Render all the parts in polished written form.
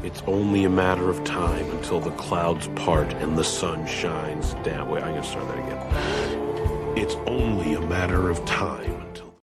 It's only a matter of time until the clouds part and the sun shines down. Wait, I'm gonna start that again. It's only a matter of time until...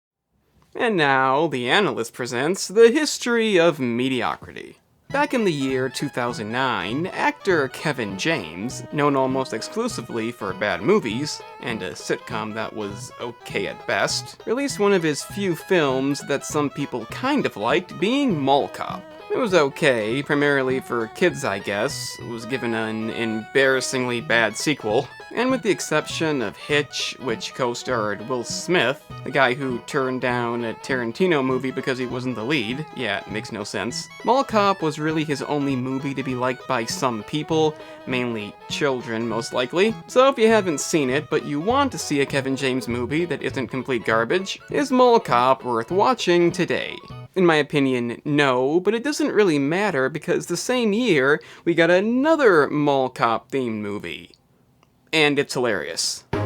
And now, The Analyst presents The History of Mediocrity. Back in the year 2009, actor Kevin James, known almost exclusively for bad movies, and a sitcom that was okay at best, released one of his few films that some people kind of liked, being Mall Cop. It was okay, primarily for kids I guess. It was given an embarrassingly bad sequel. And with the exception of Hitch, which co-starred Will Smith, the guy who turned down a Tarantino movie because he wasn't the lead, yeah, it makes no sense, Mall Cop was really his only movie to be liked by some people, mainly children most likely. So if you haven't seen it, but you want to see a Kevin James movie that isn't complete garbage, is Mall Cop worth watching today? In my opinion, no, but it doesn't really matter because the same year, we got another Mall Cop themed movie. And it's hilarious. I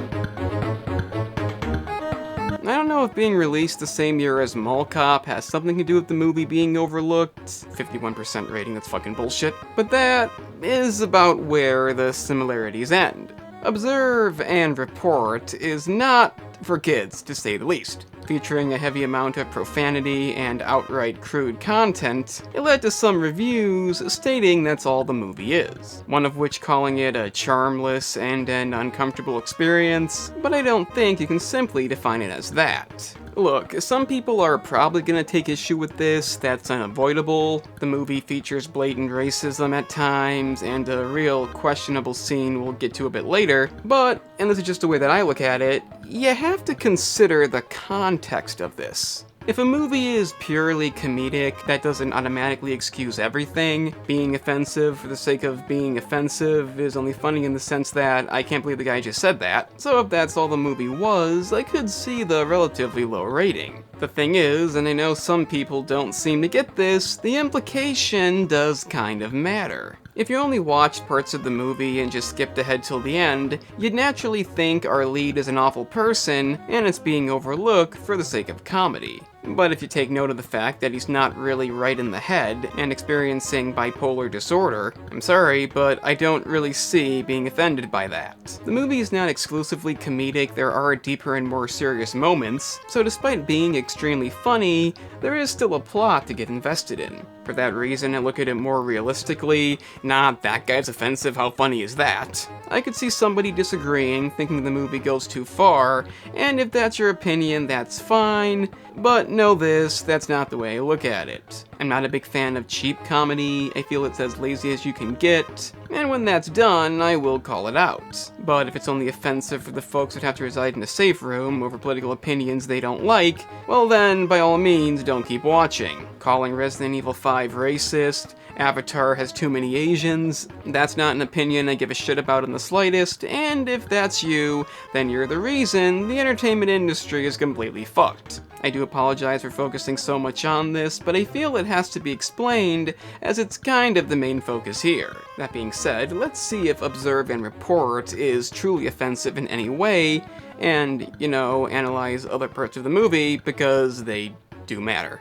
don't know if being released the same year as Mall Cop has something to do with the movie being overlooked. 51% rating, that's fucking bullshit. But that is about where the similarities end. Observe and Report is not for kids, to say the least. Featuring a heavy amount of profanity and outright crude content, it led to some reviews stating that's all the movie is. One of which calling it a charmless and an uncomfortable experience, but I don't think you can simply define it as that. Look, some people are probably gonna take issue with this, that's unavoidable. The movie features blatant racism at times, and a real questionable scene we'll get to a bit later, but, and this is just the way that I look at it, you have to consider the context of this. If a movie is purely comedic, that doesn't automatically excuse everything. Being offensive for the sake of being offensive is only funny in the sense that I can't believe the guy just said that. So if that's all the movie was, I could see the relatively low rating. The thing is, and I know some people don't seem to get this, the implication does kind of matter. If you only watched parts of the movie and just skipped ahead till the end, you'd naturally think our lead is an awful person and it's being overlooked for the sake of comedy. But if you take note of the fact that he's not really right in the head and experiencing bipolar disorder, I'm sorry, but I don't really see being offended by that. The movie is not exclusively comedic, there are deeper and more serious moments, so despite being extremely funny, there is still a plot to get invested in. For that reason, I look at it more realistically, not that guy's offensive, how funny is that? I could see somebody disagreeing, thinking the movie goes too far, and if that's your opinion, that's fine, but know this, that's not the way I look at it. I'm not a big fan of cheap comedy, I feel it's as lazy as you can get, and when that's done, I will call it out. But if it's only offensive for the folks that have to reside in a safe room over political opinions they don't like, well then, by all means, don't keep watching. Calling Resident Evil 5 racist, Avatar has too many Asians, that's not an opinion I give a shit about in the slightest, and if that's you, then you're the reason the entertainment industry is completely fucked. I do apologize for focusing so much on this, but I feel it has to be explained, as it's kind of the main focus here. That being said, let's see if Observe and Report is truly offensive in any way, and, analyze other parts of the movie, because they do matter.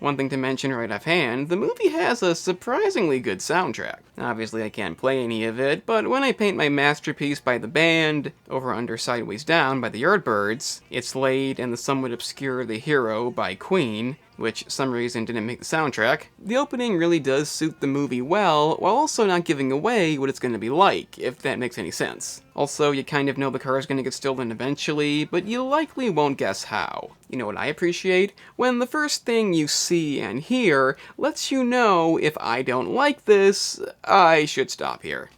One thing to mention right offhand, the movie has a surprisingly good soundtrack. Obviously I can't play any of it, but when I paint my masterpiece by the band, Over Under Sideways Down by the Yardbirds, It's Late and the somewhat obscure The Hero by Queen, which some reason didn't make the soundtrack, the opening really does suit the movie well, while also not giving away what it's going to be like, if that makes any sense. Also, you kind of know the car is going to get stolen eventually, but you likely won't guess how. You know what I appreciate? When the first thing you see and hear lets you know if I don't like this, I should stop here.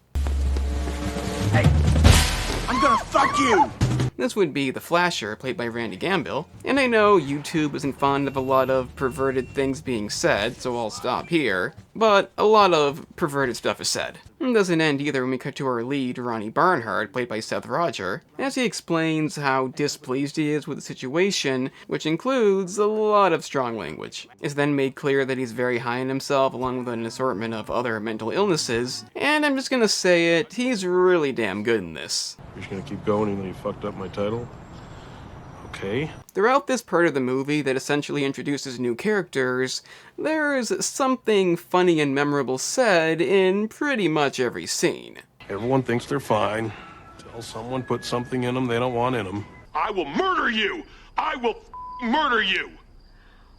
Hey, I'm gonna fuck you! This would be the Flasher, played by Randy Gambill, and I know YouTube isn't fond of a lot of perverted things being said, so I'll stop here, but a lot of perverted stuff is said. It doesn't end either when we cut to our lead, Ronnie Barnhart, played by Seth Rogen, as he explains how displeased he is with the situation, which includes a lot of strong language. It's then made clear that he's very high on himself, along with an assortment of other mental illnesses, and I'm just gonna say it, he's really damn good in this. You're just gonna keep going even though you fucked up my title? Okay? Throughout this part of the movie that essentially introduces new characters, there's something funny and memorable said in pretty much every scene. Everyone thinks they're fine until someone puts something in them they don't want in them. I will murder you! I will murder you!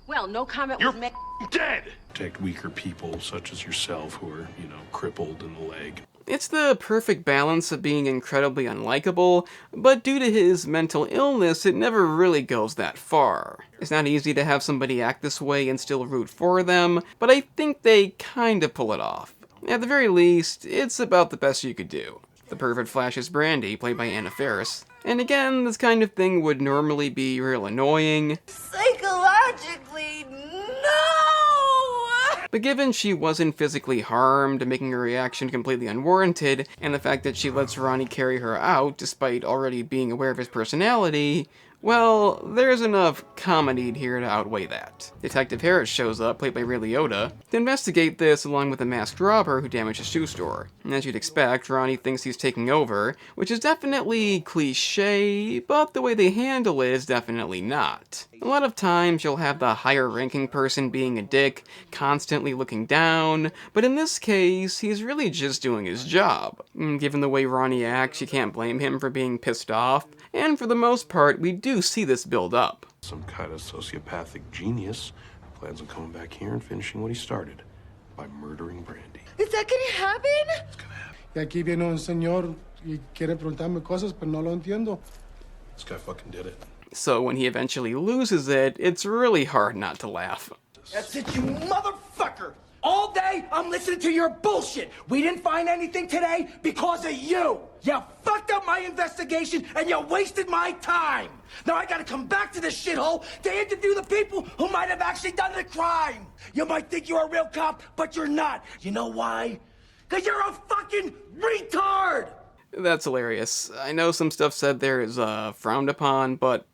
Well, no comment You're was made. dead! Protect weaker people such as yourself who are, crippled in the leg. It's the perfect balance of being incredibly unlikable, but due to his mental illness, it never really goes that far. It's not easy to have somebody act this way and still root for them, but I think they kinda pull it off. At the very least, it's about the best you could do. The pervert Flash is Brandy, played by Anna Faris. And again, this kind of thing would normally be real annoying. Psychologically, no! But given she wasn't physically harmed, making her reaction completely unwarranted, and the fact that she lets Ronnie carry her out despite already being aware of his personality, well, there's enough comedy here to outweigh that. Detective Harris shows up, played by Ray Liotta, to investigate this along with a masked robber who damaged a shoe store. And as you'd expect, Ronnie thinks he's taking over, which is definitely cliche, but the way they handle it is definitely not. A lot of times you'll have the higher ranking person being a dick, constantly looking down, but in this case, he's really just doing his job. Given the way Ronnie acts, you can't blame him for being pissed off, and for the most part, we do see this build up. Some kind of sociopathic genius who plans on coming back here and finishing what he started by murdering Brandy. Is that gonna happen? It's gonna happen. Y aquí viene un señor y quiere preguntarme cosas, pero no lo entiendo. This guy fucking did it. So when he eventually loses it, it's really hard not to laugh. That's it, you motherfucker! All day, I'm listening to your bullshit. We didn't find anything today because of you. You fucked up my investigation and you wasted my time. Now I gotta come back to this shithole to interview the people who might have actually done the crime. You might think you're a real cop, but you're not. You know why? Because you're a fucking retard! That's hilarious. I know some stuff said there is frowned upon, but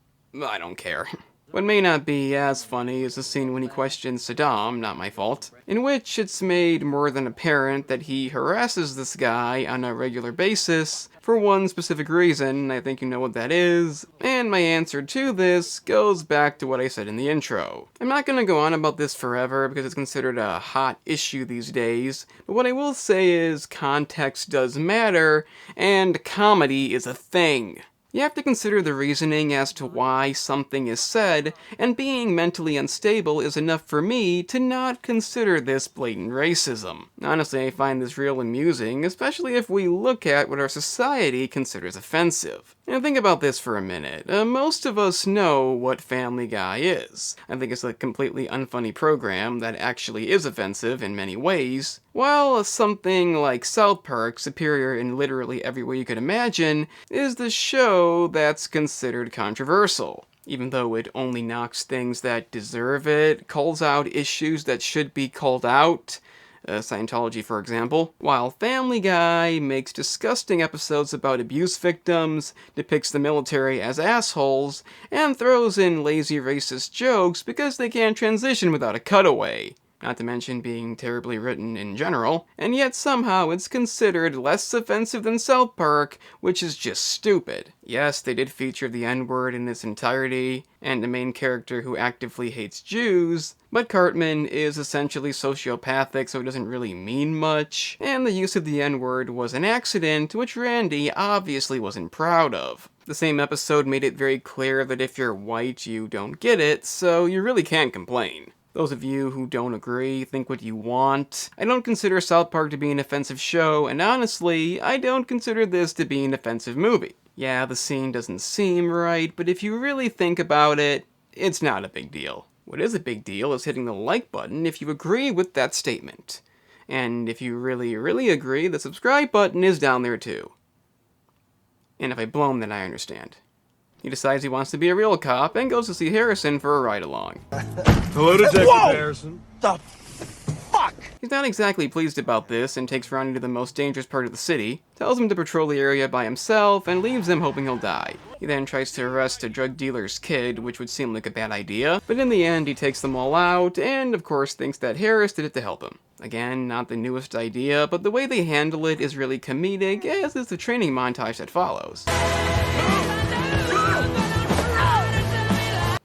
I don't care. What may not be as funny is the scene when he questions Saddam, not my fault, in which it's made more than apparent that he harasses this guy on a regular basis for one specific reason. I think you know what that is, and my answer to this goes back to what I said in the intro. I'm not gonna go on about this forever because it's considered a hot issue these days, but what I will say is context does matter, and comedy is a thing. You have to consider the reasoning as to why something is said, and being mentally unstable is enough for me to not consider this blatant racism. Honestly, I find this real amusing, especially if we look at what our society considers offensive. And think about this for a minute. Most of us know what Family Guy is. I think it's a completely unfunny program that actually is offensive in many ways, while something like South Park, superior in literally every way you could imagine, is the show that's considered controversial. Even though it only knocks things that deserve it, calls out issues that should be called out, Scientology for example, while Family Guy makes disgusting episodes about abuse victims, depicts the military as assholes, and throws in lazy racist jokes because they can't transition without a cutaway. Not to mention being terribly written in general, and yet somehow it's considered less offensive than South Park, which is just stupid. Yes, they did feature the N-word in its entirety, and a main character who actively hates Jews, but Cartman is essentially sociopathic, so it doesn't really mean much, and the use of the N-word was an accident, which Randy obviously wasn't proud of. The same episode made it very clear that if you're white, you don't get it, so you really can't complain. Those of you who don't agree, think what you want. I don't consider South Park to be an offensive show, and honestly, I don't consider this to be an offensive movie. Yeah, the scene doesn't seem right, but if you really think about it, it's not a big deal. What is a big deal is hitting the like button if you agree with that statement. And if you really, really agree, the subscribe button is down there too. And if I blow him, then I understand. He decides he wants to be a real cop and goes to see Harrison for a ride-along. Hello, Detective Harrison. The fuck? He's not exactly pleased about this and takes Ronnie to the most dangerous part of the city, tells him to patrol the area by himself, and leaves him hoping he'll die. He then tries to arrest a drug dealer's kid, which would seem like a bad idea, but in the end he takes them all out, and of course thinks that Harris did it to help him. Again, not the newest idea, but the way they handle it is really comedic, as is the training montage that follows.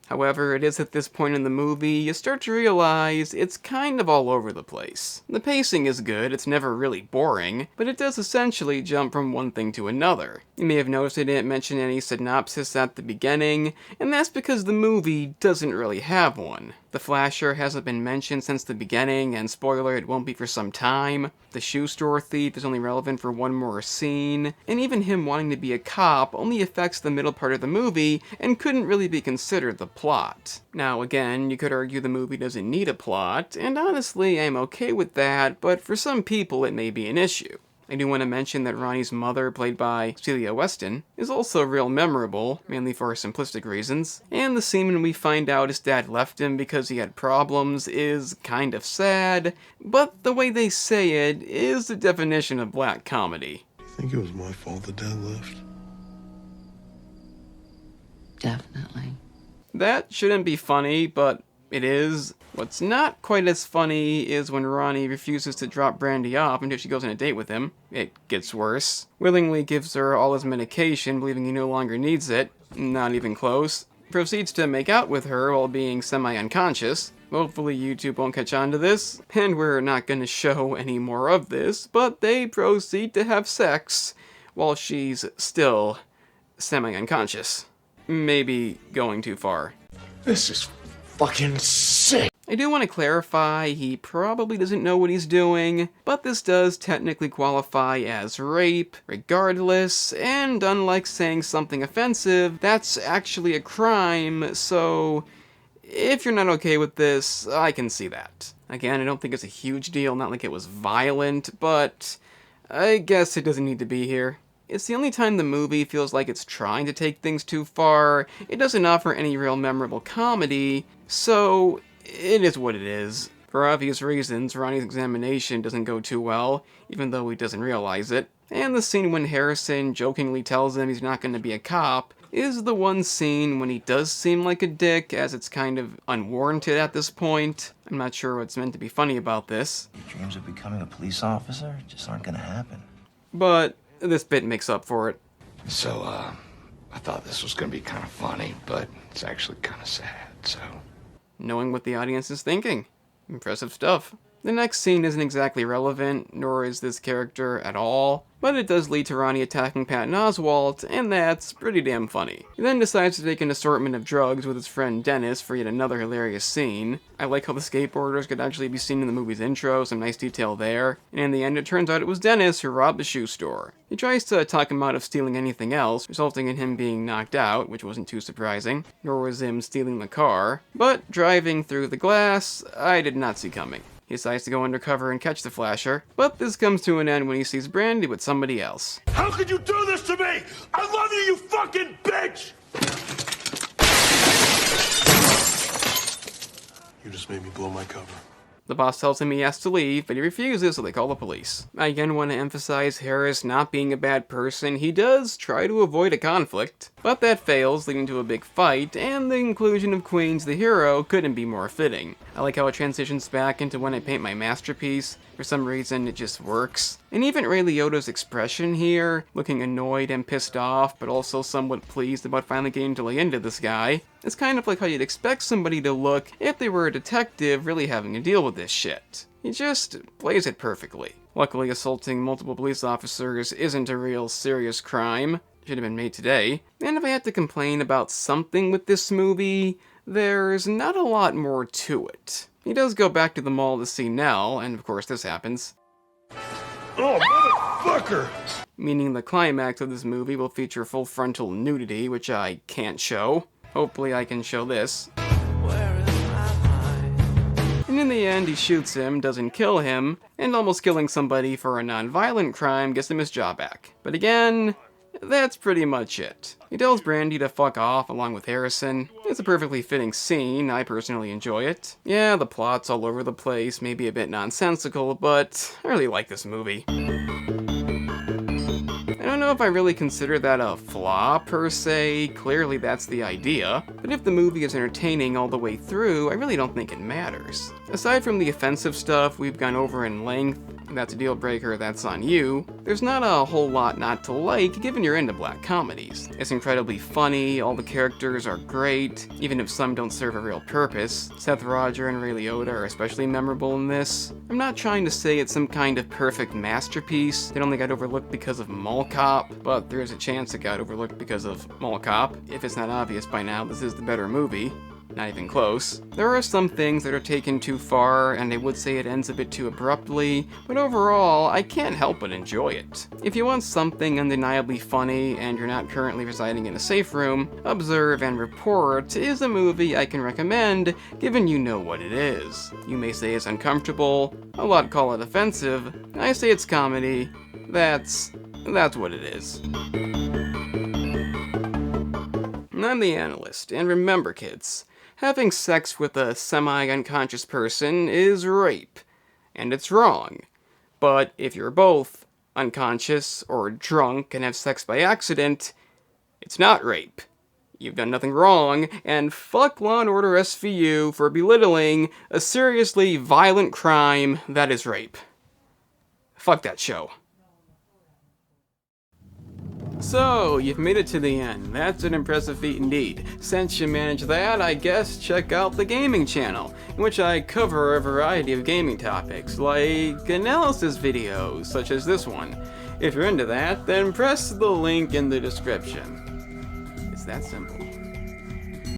However, it is at this point in the movie you start to realize it's kind of all over the place. The pacing is good, it's never really boring, but it does essentially jump from one thing to another. You may have noticed I didn't mention any synopsis at the beginning, and that's because the movie doesn't really have one. The flasher hasn't been mentioned since the beginning, and spoiler, it won't be for some time. The shoe store thief is only relevant for one more scene, and even him wanting to be a cop only affects the middle part of the movie and couldn't really be considered the plot. Now again, you could argue the movie doesn't need a plot, and honestly I'm okay with that, but for some people it may be an issue. I do want to mention that Ronnie's mother, played by Celia Weston, is also real memorable, mainly for simplistic reasons, and the scene when we find out his dad left him because he had problems is kind of sad, but the way they say it is the definition of black comedy. Do you think it was my fault the dad left? Definitely. That shouldn't be funny, but it is. What's not quite as funny is when Ronnie refuses to drop Brandy off until she goes on a date with him. It gets worse. Willingly gives her all his medication, believing he no longer needs it. Not even close. Proceeds to make out with her while being semi-unconscious. Hopefully YouTube won't catch on to this, and we're not going to show any more of this, but they proceed to have sex while she's still semi-unconscious. Maybe going too far. This is fucking sick. I do want to clarify, he probably doesn't know what he's doing, but this does technically qualify as rape, regardless, and unlike saying something offensive, that's actually a crime, so if you're not okay with this, I can see that. Again, I don't think it's a huge deal, not like it was violent, but I guess it doesn't need to be here. It's the only time the movie feels like it's trying to take things too far. It doesn't offer any real memorable comedy, so it is what it is. For obvious reasons, Ronnie's examination doesn't go too well, even though he doesn't realize it. And the scene when Harrison jokingly tells him he's not going to be a cop is the one scene when he does seem like a dick, as it's kind of unwarranted at this point. I'm not sure what's meant to be funny about this. Your dreams of becoming a police officer just aren't gonna happen. But this bit makes up for it. So, I thought this was gonna be kind of funny, but it's actually kind of sad, so... Knowing what the audience is thinking. Impressive stuff. The next scene isn't exactly relevant, nor is this character at all, but it does lead to Ronnie attacking Patton Oswalt, and that's pretty damn funny. He then decides to take an assortment of drugs with his friend Dennis for yet another hilarious scene. I like how the skateboarders could actually be seen in the movie's intro, some nice detail there, and in the end it turns out it was Dennis who robbed the shoe store. He tries to talk him out of stealing anything else, resulting in him being knocked out, which wasn't too surprising, nor was him stealing the car, but driving through the glass, I did not see coming. He decides to go undercover and catch the flasher, but this comes to an end when he sees Brandy with somebody else. How could you do this to me? I love you, you fucking bitch! You just made me blow my cover. The boss tells him he has to leave, but he refuses, so they call the police. I again want to emphasize Harris not being a bad person. He does try to avoid a conflict, but that fails, leading to a big fight, and the inclusion of Queens the hero couldn't be more fitting. I like how it transitions back into When I Paint My Masterpiece. For some reason, it just works. And even Ray Liotta's expression here, looking annoyed and pissed off, but also somewhat pleased about finally getting to lay into this guy, is kind of like how you'd expect somebody to look if they were a detective really having to deal with this shit. He just plays it perfectly. Luckily, assaulting multiple police officers isn't a real serious crime. Should have been made today. And if I had to complain about something with this movie, there's not a lot more to it. He does go back to the mall to see Nell, and of course this happens. Oh, motherfucker! Meaning the climax of this movie will feature full frontal nudity, which I can't show. Hopefully I can show this. And in the end, he shoots him, doesn't kill him, and almost killing somebody for a non-violent crime gets him his jaw back. But again, that's pretty much it. He tells Brandy to fuck off along with Harrison. It's a perfectly fitting scene, I personally enjoy it. Yeah, the plot's all over the place, maybe a bit nonsensical, but I really like this movie. I don't know if I really consider that a flaw per se, clearly that's the idea, but if the movie is entertaining all the way through, I really don't think it matters. Aside from the offensive stuff we've gone over in length, If that's a deal breaker, that's on you. There's not a whole lot not to like, given you're into black comedies. It's incredibly funny, all the characters are great, even if some don't serve a real purpose. Seth Rogen and Ray Liotta are especially memorable in this. I'm not trying to say it's some kind of perfect masterpiece that only got overlooked because of Mall Cop, but there is a chance it got overlooked because of Mall Cop. If it's not obvious by now, this is the better movie. Not even close. There are some things that are taken too far, and I would say it ends a bit too abruptly, but overall, I can't help but enjoy it. If you want something undeniably funny, and you're not currently residing in a safe room, Observe and Report is a movie I can recommend, given you know what it is. You may say it's uncomfortable, a lot call it offensive, I say it's comedy, that's what it is. I'm the analyst, and remember kids, having sex with a semi-unconscious person is rape, and it's wrong. But if you're both unconscious or drunk and have sex by accident, it's not rape. You've done nothing wrong, and fuck Law & Order SVU for belittling a seriously violent crime that is rape. Fuck that show. So, you've made it to the end. That's an impressive feat indeed. Since you managed that, I guess check out the gaming channel, in which I cover a variety of gaming topics, like analysis videos, such as this one. If you're into that, then press the link in the description. It's that simple.